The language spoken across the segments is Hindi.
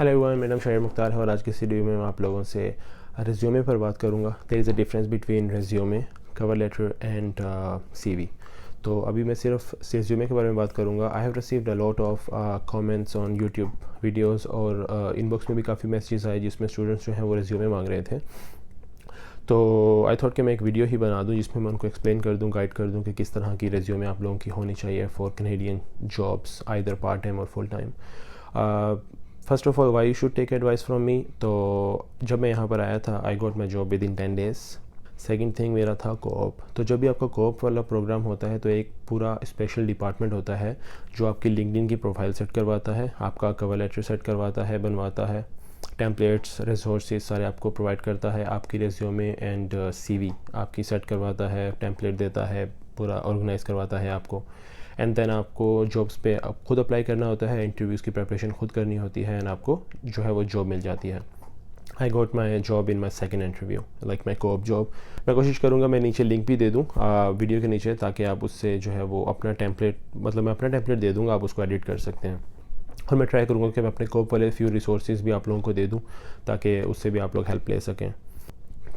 हेलो एवरीवन, मेरा नाम शाहिर मुख्तार है और आज के इस वीडियो में मैं आप लोगों से रिज्यूमे पर बात करूंगा। There is a difference between resume, cover letter and CV. तो अभी मैं सिर्फ रिज्यूमे के बारे में बात करूंगा। I have received a lot of comments on YouTube videos और इनबॉक्स में भी काफ़ी मैसेजेस आए जिसमें स्टूडेंट्स जो हैं वो रिज्यूमे मांग रहे थे। तो आई थॉट कि मैं एक वीडियो ही बना दूं जिसमें मैं उनको एक्सप्लेन कर दूं, गाइड कर दूं कि किस तरह की रिज्यूमे आप लोगों की होनी चाहिए for Canadian jobs, either part time और full time. First of all, why you should take advice from me. तो जब मैं यहाँ पर आया था, I got my job within 10 days. Second thing मेरा था कोऑप। तो जब भी आपका कोऑप वाला प्रोग्राम होता है तो एक पूरा स्पेशल डिपार्टमेंट होता है जो आपकी लिंक्डइन की प्रोफाइल सेट करवाता है, आपका कवर लेटर सेट करवाता है, बनवाता है, टेम्पलेट्स, रिसोर्सेज सारे आपको प्रोवाइड करता है, आपकी रिज्यूमे एंड सीवी आपकी सेट करवाता है, टेम्पलेट देता है, पूरा ऑर्गेनाइज़ करवाता है आपको। एंड देन आपको जॉब्स पे आप खुद अप्लाई करना होता है, इंटरव्यूज़ की प्रिपरेशन खुद करनी होती है एंड आपको जो है वो जॉब मिल जाती है। I got my job in my second interview, like my co-op job. मैं कोशिश करूँगा मैं नीचे लिंक भी दे दूँ वीडियो के नीचे, ताकि आप उससे जो है वो अपना टेम्पलेट, मतलब मैं अपना टेम्पलेट दे दूँगा, आप उसको एडिट कर सकते हैं। और मैं ट्राई करूँगा कि मैं अपने कोप वाले फ्यू रिसोर्सेज भी आप लोगों को दे दूँ ताकि उससे भी आप लोग हेल्प ले सकें।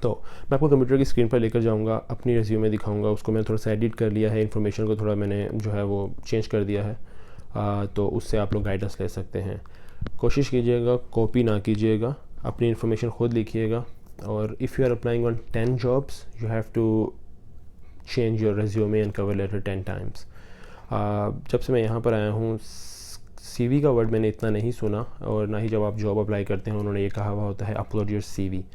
तो मैं आपको कंप्यूटर की स्क्रीन पर लेकर जाऊँगा, अपनी रिज्यूमे दिखाऊँगा। उसको मैंने थोड़ा सा एडिट कर लिया है, इन्फॉर्मेशन को थोड़ा मैंने जो है वो चेंज कर दिया है। तो उससे आप लोग गाइडेंस ले सकते हैं। कोशिश कीजिएगा कॉपी ना कीजिएगा, अपनी इन्फॉर्मेशन खुद लिखिएगा। और if you are applying on 10 jobs you have to change your resume and cover letter 10 times. जब से मैं यहाँ पर आया हूँ, सीवी का वर्ड मैंने इतना नहीं सुना, और ना ही जब आप जॉब अप्लाई करते हैं उन्होंने ये कहा हुआ होता है अपलोड योर सीवी।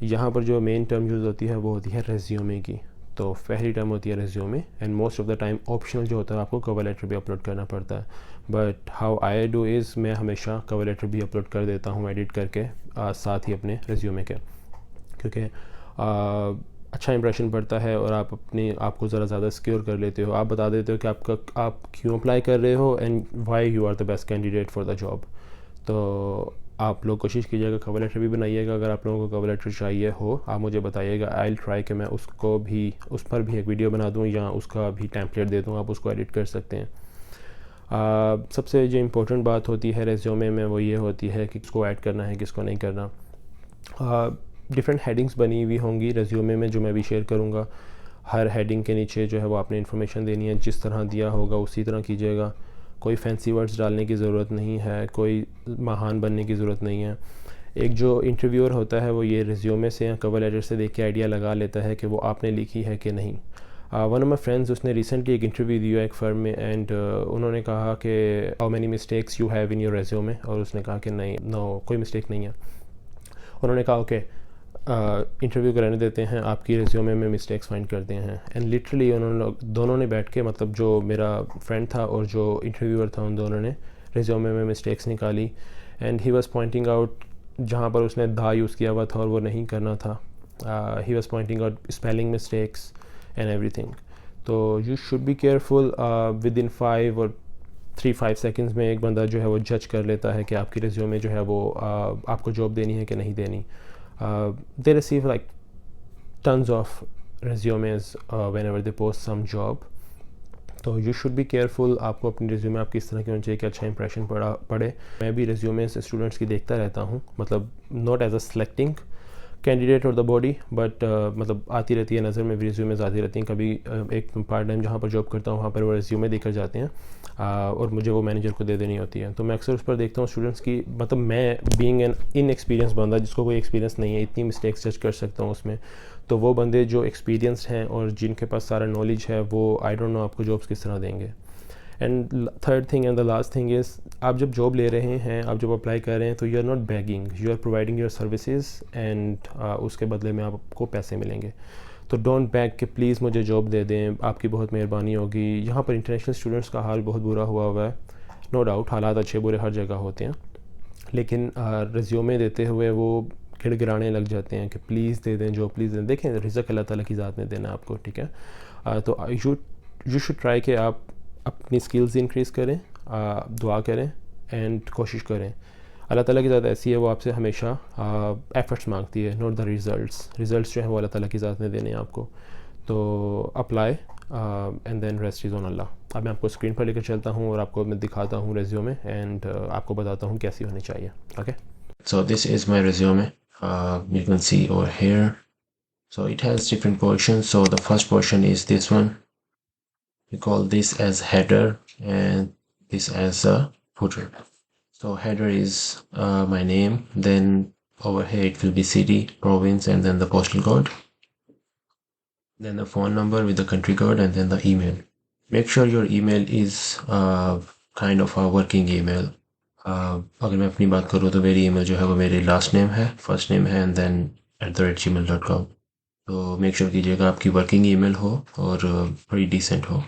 यहाँ पर जो मेन टर्म यूज़ होती है वो होती है रेज्यूमे की। तो पहली टर्म होती है resume, and most of the time optional जो होता है आपको कवर लेटर भी अपलोड करना पड़ता है। But how I do is, मैं हमेशा कवर लेटर भी अपलोड कर देता हूँ एडिट करके साथ ही अपने रेज्यूमे के, क्योंकि अच्छा इंप्रेशन पड़ता है और आप अपने आप को ज़रा ज़्यादा सिक्योर कर लेते हो। आप बता देते हो कि आप क्यों अप्लाई कर रहे हो and why you are the best candidate for the job. तो आप लोग कोशिश कीजिएगा कवर लेटर भी बनाइएगा। अगर आप लोगों को कवर लेटर चाहिए हो आप मुझे बताइएगा, आई विल ट्राई कि मैं उसको भी, उस पर भी एक वीडियो बना दूं या उसका भी टेम्पलेट दे दूं, आप उसको एडिट कर सकते हैं। सबसे जो इम्पोर्टेंट बात होती है रेज्यूमे में वो ये होती है कि किसको ऐड करना है, किसको नहीं करना। डिफरेंट हेडिंग्स बनी हुई होंगी रेज्यूमे में जो मैं भी शेयर करूँगा। हर हेडिंग के नीचे जो है वो आपने इन्फॉर्मेशन देनी है, जिस तरह दिया होगा उसी तरह कीजिएगा। कोई फैंसी वर्ड्स डालने की ज़रूरत नहीं है, कोई महान बनने की ज़रूरत नहीं है। एक जो इंटरव्यूअर होता है वो ये रिज्यूमे से या कवर लेटर से देख के आइडिया लगा लेता है कि वो आपने लिखी है कि नहीं। वन ऑफ माई फ्रेंड्स, उसने रिसेंटली एक इंटरव्यू दिया एक फर्म में, एंड उन्होंने कहा कि how many mistakes you have in your resume, और उसने कहा कि नहीं, नो, कोई मिस्टेक नहीं है। उन्होंने कहा ओके, इंटरव्यू कराने देते हैं, आपकी रिज्यूमे में मिस्टेक्स फाइंड करते हैं। एंड लिटरली उन्होंने दोनों ने बैठ के, मतलब जो मेरा फ्रेंड था और जो इंटरव्यूअर था, उन दोनों ने रिज्यूमे में मिस्टेक्स निकाली। And he was pointing out जहाँ पर उसने धा यूज़ किया हुआ था और वो नहीं करना था। He was pointing out spelling mistakes and everything. तो you should be careful. Within 5 seconds में एक बंदा जो है वो जज कर लेता है कि आपकी रिज्यूमे जो है वो आपको जॉब देनी है कि नहीं देनी। they receive like tons of resumes whenever they post some job. तो यू शुड बी केयरफुल। आपको अपनी रिज्यूमे आपकी इस तरह की होनी चाहिए कि अच्छा इंप्रेशन पड़े। मैं भी रिज्यूमे स्टूडेंट्स की देखता रहता हूँ, मतलब not as a selecting candidate और द बॉडी, बट मतलब आती रहती है नज़र में, रिज्यूमेज आती रहती हैं। कभी एक पार्ट टाइम जहाँ पर जॉब करता हूँ वहाँ पर वो रिज्यूमे देकर जाते हैं और मुझे वो मैनेजर को दे देनी होती है। तो मैं अक्सर उस पर देखता हूँ स्टूडेंट्स की, मतलब मैं बीइंग एन इनएक्सपीरियंस बंदा जिसको कोई एक्सपीरियंस नहीं है, इतनी मिस्टेक्स जज कर सकता हूँ उसमें। तो वो बंदे जो एक्सपीरियंस हैं और जिनके पास सारा नॉलेज है, वो आई डोंट नो आपको जॉब्स किस तरह देंगे। And third thing and the last thing is, आप जब जॉब ले रहे हैं, आप जब अप्लाई कर रहे हैं, तो you are not begging, you are providing your services and उसके बदले में आपको पैसे मिलेंगे। तो डोंट बैग कि प्लीज़ मुझे जॉब दे दें, आपकी बहुत मेहरबानी होगी। यहाँ पर इंटरनेशनल स्टूडेंट्स का हाल बहुत बुरा हुआ है, नो डाउट, हालात अच्छे बुरे हर जगह होते हैं, लेकिन रिज्यूमे देते हुए वो गिड़गिड़ाने लग जाते हैं कि प्लीज़ दे दें जॉब, प्लीज़ दें। देखें, रिज़्क अल्लाह ताला की ज़ात ने देना आपको, ठीक है। तो यू शुड ट्राई कि आप अपनी स्किल्स इंक्रीज़ करें, दुआ करें एंड कोशिश करें। अल्लाह ताला की ज़ात ऐसी है, वो आपसे हमेशा एफ़र्ट्स मांगती है, नॉट द रिज़ल्ट्स। रिज़ल्ट्स जो है वो अल्लाह ताला की ज़ात ने देने हैं आपको। तो apply, and then rest is on Allah. अब मैं आपको स्क्रीन पर लेकर चलता हूँ और आपको मैं दिखाता हूँ रेज्यूमे एंड आपको बताता हूँ कैसी होनी चाहिए। Okay, so this is my resume, you can see over here. So it has different portions. So the first portion is this one. We call this as header and this as a footer. So header is my name. Then over here it will be city, province, and then the postal code. Then the phone number with the country code, and then the email. Make sure your email is kind of a working email. अगर मैं अपनी बात करूँ तो मेरी ईमेल जो है वो मेरी लास्ट नेम है, फर्स्ट नेम है, एंड देन @gmail.com। तो मेक श्योर कीजिएगा आपकी वर्किंग ईमेल हो और बड़ी डिसेंट हो।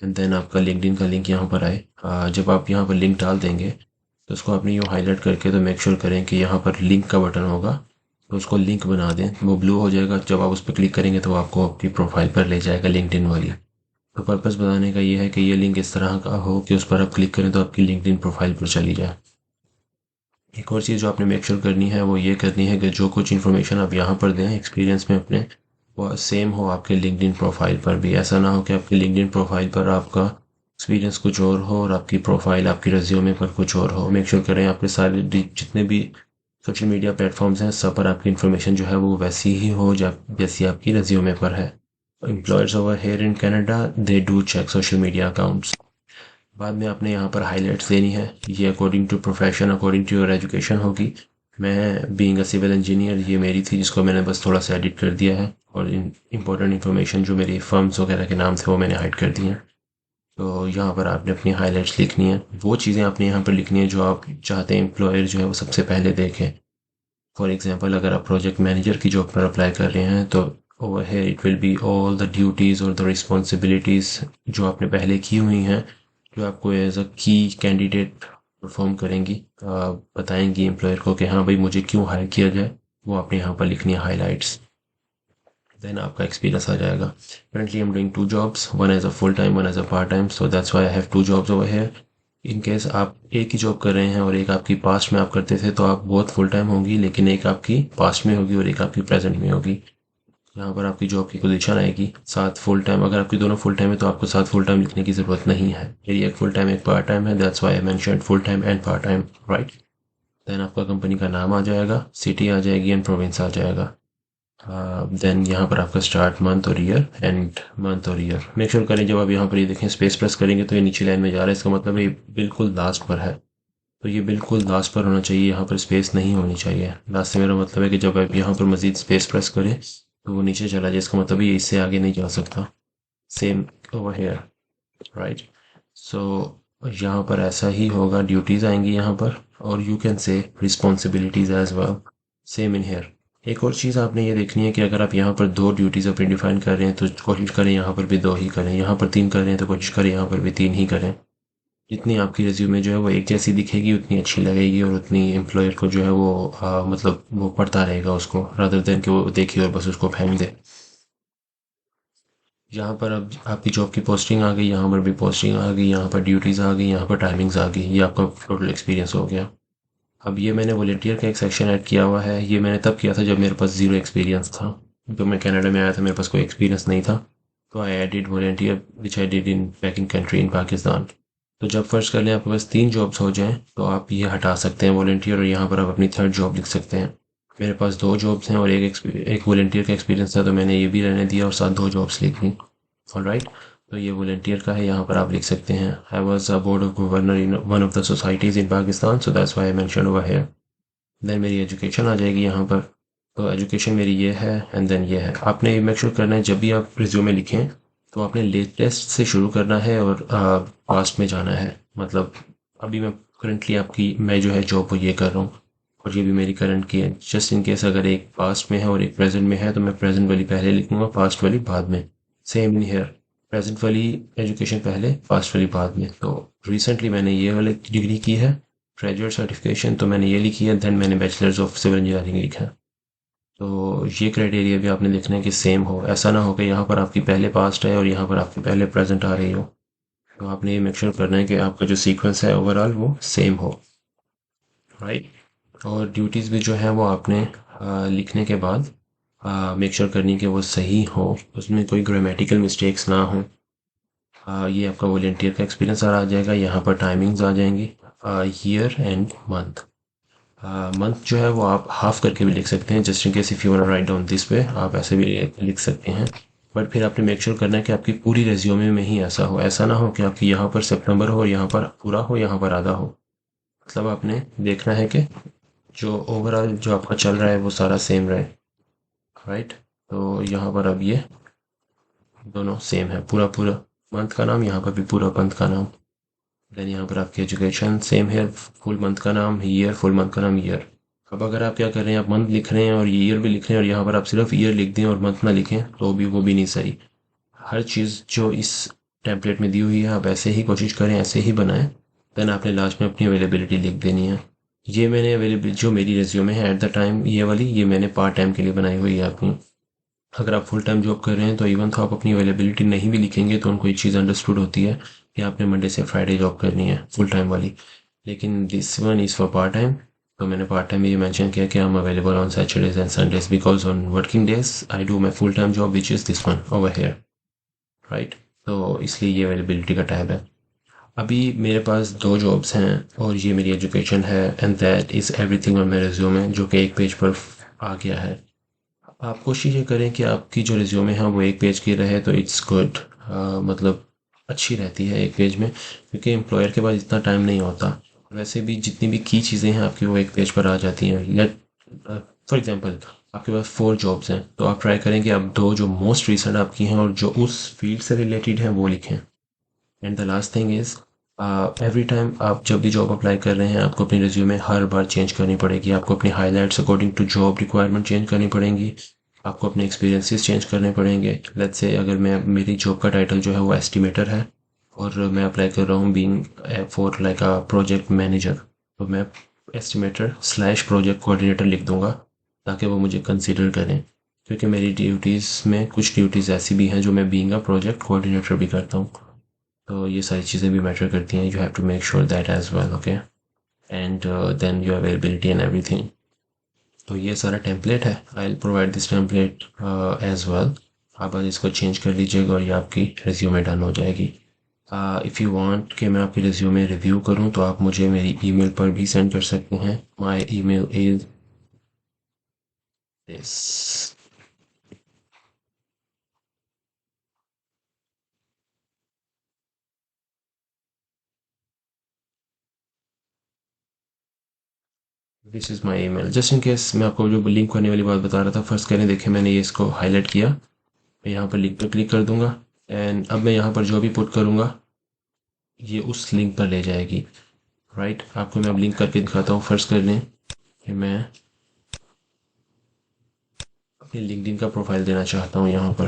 एंड देन आपका लिंक्डइन का लिंक यहाँ पर आए। जब आप यहाँ पर लिंक डाल देंगे तो उसको आपने यूँ हाईलाइट करके तो मेक श्योर करें कि यहाँ पर लिंक का बटन होगा, तो उसको लिंक बना दें। वो ब्लू हो जाएगा, जब आप उस पर क्लिक करेंगे तो आपको अपनी प्रोफाइल पर ले जाएगा लिंक्डइन वाली। तो पर्पज़ बताने का ये है कि ये लिंक इस तरह का हो कि उस पर आप क्लिक करें तो आपकी लिंक्डइन प्रोफाइल पर चली जाए। एक और चीज़ जो आपने मेक श्योर करनी है वो ये करनी है कि जो कुछ इन्फॉर्मेशन आप यहाँ पर दें एक्सपीरियंस में अपने, वो सेम हो आपके लिंक्डइन प्रोफाइल पर भी। ऐसा ना हो कि आपकी लिंक्डइन प्रोफाइल पर आपका एक्सपीरियंस कुछ और हो और आपकी प्रोफाइल आपकी रेज्यूमे पर कुछ और हो। मेक श्योर करें आपके सारे जितने भी सोशल मीडिया प्लेटफॉर्म्स हैं सब पर आपकी इन्फॉर्मेशन जो है वो वैसी ही हो जैसी आपकी रेज्यूमे पर है। Employers over here in Canada they do check social media accounts. बाद में आपने यहाँ पर हाईलाइट्स देनी है। ये according to profession, according to your education होगी। मैं बीइंग अ सिविल इंजीनियर ये मेरी थी, जिसको मैंने बस थोड़ा सा एडिट कर दिया है, और इंपॉर्टेंट इन्फॉर्मेशन जो मेरी फर्म्स वगैरह के नाम थे वो मैंने हाइड कर दिए हैं। तो यहाँ पर आपने अपनी हाईलाइट्स लिखनी है, वो चीज़ें आपने यहाँ पर लिखनी है जो आप चाहते हैं एम्प्लॉयर जो है वो सबसे पहले देखें। फॉर एग्जांपल अगर आप प्रोजेक्ट मैनेजर की जॉब पर अप्लाई कर रहे हैं तो over here it will be all the duties और द रिस्पॉन्सिबिलिटीज़ जो आपने पहले की हुई हैं, जो आपको एज अ की कैंडिडेट परफॉर्म करेंगी, बताएंगी एम्प्लॉयर को कि हाँ भाई मुझे क्यों हायर किया जाए, वो आपने यहाँ पर लिखनी है हाईलाइट्स। देन आपका एक्सपीरियंस आ जाएगा। Currently I'm doing 2 jobs, one as a full time, one as a part time, so that's why I have 2 jobs over here. In case आप एक ही जॉब कर रहे हैं और एक आपकी पास्ट में आप करते थे तो आप बहुत फुल टाइम होंगी, लेकिन एक आपकी पास्ट में होगी और एक आपकी प्रेजेंट में होगी। यहाँ पर आपकी जॉब की पोजीशन आएगी 7 फुल टाइम। अगर आपकी दोनों फुल टाइम है तो आपको 7 फुल टाइम लिखने की ज़रूरत नहीं है। मेरी एक फुल टाइम एक पार्ट टाइम है, that's why I mentioned full time and part time, right. Then आपका कंपनी का नाम आ जाएगा, सिटी आ जाएगी एंड प्रोविंस आ जाएगा। देन यहाँ पर आपका स्टार्ट मंथ और ईयर, एंड मंथ और ईयर। मेक श्योर करें जब आप यहाँ पर ये देखें स्पेस प्रेस करेंगे तो ये नीचे लाइन में जा रहा है, इसका मतलब ये बिल्कुल लास्ट पर है, तो ये बिल्कुल लास्ट पर होना चाहिए, यहाँ पर स्पेस नहीं होनी चाहिए। लास्ट से मेरा मतलब है कि जब आप यहाँ पर मजीद स्पेस प्रेस करें तो वो नीचे चला जाए, इसका मतलब ये इससे आगे नहीं जा सकता। Same over here, right. So यहाँ पर ऐसा ही होगा, ड्यूटीज़ आएंगी यहाँ पर, और you can say responsibilities as well, same in here. एक और चीज़ आपने ये देखनी है कि अगर आप यहाँ पर 2 ड्यूटीज़ अपनी डिफाइन कर रहे हैं तो कोशिश करें यहाँ पर भी 2 ही करें, यहाँ पर 3 कर रहे हैं तो कोशिश करें यहाँ पर भी 3 ही करें। जितनी आपकी रिज्यूमे जो है वो एक जैसी दिखेगी उतनी अच्छी लगेगी और उतनी एम्प्लॉयर को जो है वो मतलब वो पढ़ता रहेगा उसको, रादर देन कि वो देखिए और बस उसको फेंक दे। यहाँ पर अब आपकी जॉब की पोस्टिंग आ गई, यहाँ पर भी पोस्टिंग आ गई, यहाँ पर ड्यूटीज़ आ गई, यहाँ पर टाइमिंग्स आ गई, ये आपका टोटल एक्सपीरियंस हो गया। अब ये मैंने वॉलंटियर का एक सेक्शन ऐड किया हुआ है, ये मैंने तब किया था जब मेरे पास 0 एक्सपीरियंस था। जब मैं कनाडा में आया था मेरे पास कोई एक्सपीरियंस नहीं था, तो I added volunteer which I did in back in country in Pakistan. तो जब फर्स्ट कर लें आपके पास 3 जॉब्स हो जाएं तो आप ये हटा सकते हैं वॉलंटियर, और यहाँ पर आप अपनी 3rd जॉब लिख सकते हैं। मेरे पास 2 जॉब्स हैं और एक वॉलंटियर का एक्सपीरियंस था, तो मैंने ये भी रहने दिया और साथ 2 जॉब्स लिख ली। ऑलराइट, तो ये वॉलंटियर का है, यहाँ पर आप लिख सकते हैं I was a board of governor in one of the societies in Pakistan, so that's why I mentioned over here. Then मेरी एजुकेशन आ जाएगी यहाँ पर, तो एजुकेशन मेरी ये है एंड देन ये है। आपने मेक श्योर करना है जब भी आप रिज्यूमे लिखें तो आपने लेटेस्ट से शुरू करना है और पास्ट में जाना है। मतलब अभी मैं करंटली आपकी मैं जो है जॉब वो ये कर रहा हूँ और ये भी मेरी करंट की है। जस्ट इन केस अगर एक पास्ट में है और एक प्रेजेंट में है तो मैं प्रेजेंट वाली पहले लिखूंगा, पास्ट वाली बाद में। सेम इन हेयर, प्रेजेंट वाली एजुकेशन पहले, पास्ट वाली बाद में। तो रिसेंटली मैंने ये वाली डिग्री की है, ग्रेजुएट सर्टिफिकेशन, तो मैंने ये लिखी है, देन मैंने बैचलर्स ऑफ सिविल इंजीनियरिंग लिखा है। तो ये क्राइटेरिया भी आपने देखना है कि सेम हो, ऐसा ना हो कि यहाँ पर आपकी पहले पास्ट है और यहाँ पर आपकी पहले प्रेजेंट आ रही हो। तो आपने ये मेक श्योर करना है कि आपका जो सीक्वेंस है ओवरऑल वो सेम हो, राइट। और ड्यूटीज़ भी जो है वो आपने लिखने के बाद मेक श्योर करनी है कि वो सही हो, उसमें कोई ग्रामेटिकल मिस्टेक्स ना हो। ये आपका वॉलेंटियर का एक्सपीरियंस आ जाएगा। यहाँ पर टाइमिंग्स आ जाएंगी, ईयर एंड मंथ। मंथ जो है वो आप हाफ करके भी लिख सकते हैं, just in case if you want to write down this way, आप ऐसे भी लिख सकते हैं। बट फिर आपने मेक श्योर करना है कि आपकी पूरी रेज्यूमे में ही ऐसा हो। ऐसा ना हो कि आपकी यहाँ पर सितंबर हो और यहाँ पर पूरा हो, यहाँ पर आधा हो। मतलब आपने देखना है कि जो ओवरऑल जो आपका चल रहा है वो सारा सेम रहे, राइट। तो यहाँ पर अब ये दोनों सेम है, पूरा पूरा मंथ का नाम, यहाँ पर भी पूरा मंथ का नाम। देन यहाँ पर आपकी एजुकेशन सेम है, फुल मंथ का नाम ईयर, फुल मंथ का नाम ईयर। अब अगर आप क्या कर रहे हैं, आप मंथ लिख रहे हैं और ईयर भी लिख रहे हैं और यहाँ पर आप सिर्फ ईयर लिख दें और मंथ ना लिखें, तो भी वो भी नहीं सही। हर चीज़ जो इस टेम्पलेट में दी हुई है आप ऐसे ही कोशिश करें, ऐसे ही बनाएं। देन आपने लास्ट में अपनी अवेलेबिलिटी लिख देनी है। ये मैंने अवेलेबिलिटी जो मेरी रेज्यूमे है एट द टाइम, ये वाली ये मैंने पार्ट टाइम के लिए बनाई हुई है अपनी। अगर आप फुल टाइम जॉब कर रहे हैं तो इवन तो आप अपनी अवेलेबिलिटी नहीं भी लिखेंगे तो उनको एक चीज़ अंडरस्टूड होती है कि आपने मंडे से फ्राइडे जॉब करनी है, फुल टाइम वाली। लेकिन this one is for part time, तो मैंने पार्ट टाइम में ये मेंशन किया कि I am available on Saturdays and Sundays because on working days I do my full time job which is this one over here, right. तो इसलिए ये अवेलेबिलिटी का टैब है। अभी मेरे पास 2 जॉब्स हैं और ये मेरी एजुकेशन है, and that is everything on my resume, जो कि एक पेज पर आ गया है। आप कोशिश ये करें कि आपकी जो रिज्यूमे है वो एक पेज की रहे तो इट्स गुड, मतलब अच्छी रहती है एक पेज में, क्योंकि एम्प्लॉयर के पास इतना टाइम नहीं होता। वैसे भी जितनी भी की चीज़ें हैं आपकी वो एक पेज पर आ जाती हैं। लेट फॉर एग्जांपल आपके पास 4 जॉब्स हैं, तो आप ट्राई करें कि आप 2 जो मोस्ट रिसेंट आपकी हैं और जो उस फील्ड से रिलेटेड हैं वो लिखें। And the last thing is, every time आप जब भी जॉब अप्लाई कर रहे हैं आपको अपनी रिज्यूमे हर बार चेंज करनी पड़ेगी। आपको अपनी highlights according to job requirement change करनी पड़ेंगी। आपको अपने एक्सपीरियंसेस चेंज करने पड़ेंगे। लेट्स से अगर मैं मेरी जॉब का टाइटल जो है वो एस्टिमेटर है और मैं अप्लाई कर रहा हूँ being for like a project manager, तो मैं एस्टिमेटर स्लैश प्रोजेक्ट कोऑर्डिनेटर लिख दूंगा ताकि वो मुझे कंसिडर करें, क्योंकि मेरी ड्यूटीज़ में कुछ ड्यूटीज़ ऐसी भी हैं जो मैं बीइंग अ प्रोजेक्ट कोऑर्डिनेटर भी करता हूँ। तो ये सारी चीज़ें भी मैटर करती हैं। You have to make sure that as well, okay. And then your availability and everything. तो ये सारा टेम्पलेट है, I will provide this template as well. आप बस इसको चेंज कर लीजिएगा और ये आपकी रिज्यूमे डन हो जाएगी। इफ़ यू वांट कि मैं आपकी रिज्यूमे रिव्यू करूं तो आप मुझे मेरी ईमेल पर भी सेंड कर सकते हैं। My email is this. This is my email. Just in case मैं आपको जो लिंक करने वाली बात बता रहा था, फर्स्ट करें देखिए मैंने ये इसको हाईलाइट किया, मैं यहाँ पर लिंक पर क्लिक कर दूंगा एंड अब मैं यहाँ पर जो भी पुट करूँगा ये उस लिंक पर ले जाएगी, राइट। आपको मैं अब लिंक करके दिखाता हूँ। फर्स्ट कर लें कि मैं अपनी लिंक्डइन का प्रोफाइल देना चाहता हूँ यहाँ पर,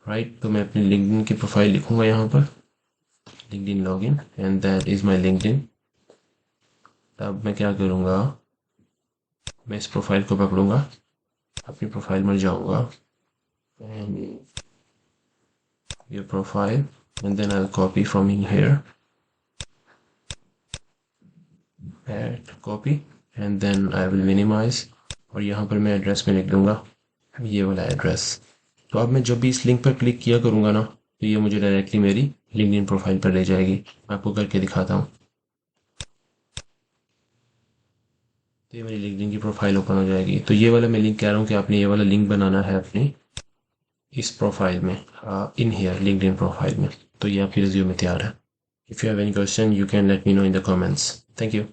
राइट। तो मैं अपनी लिंक्डइन की प्रोफाइल लिखूँगा यहाँ पर, LinkedIn login, and that is my LinkedIn. अब मैं क्या करूँगा, मैं इस प्रोफाइल को पकड़ूंगा, अपनी प्रोफाइल में जाऊँगा and your profile, and then I will copy from in here, add copy, and then I will minimize, और यहाँ पर मैं एड्रेस में लिख दूंगा ये वाला एड्रेस। तो अब मैं जब भी इस लिंक पर क्लिक किया करूँगा ना तो ये मुझे डायरेक्टली मेरी लिंक्डइन प्रोफाइल पर ले जाएगी। मैं आपको करके दिखाता हूँ। तो ये मेरी लिंक्डइन की प्रोफाइल ओपन हो जाएगी। तो ये वाला मैं लिंक कह रहा हूँ कि आपने ये वाला लिंक बनाना है अपनी इस प्रोफाइल में, इन हियर लिंक्डइन प्रोफाइल में। तो ये आपकी रिज्यूमे तैयार है। If you have any question you can let me know in the comments. Thank you.